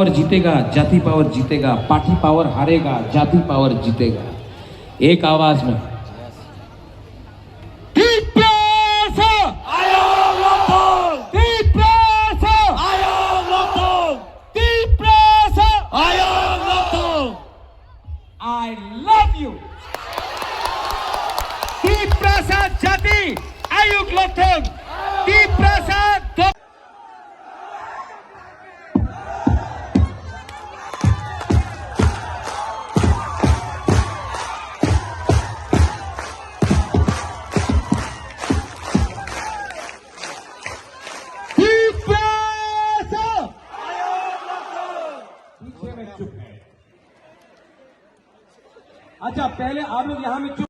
Power जीतेगा, जाति power जीतेगा, पार्टी पावर हारेगा, जाति पावर जीतेगा। एक आवाज में I love you. दीप प्रसाद जाति आयुक्त लोकतंत्र दीप प्रसाद अच्छा, पहले आप लोग यहां में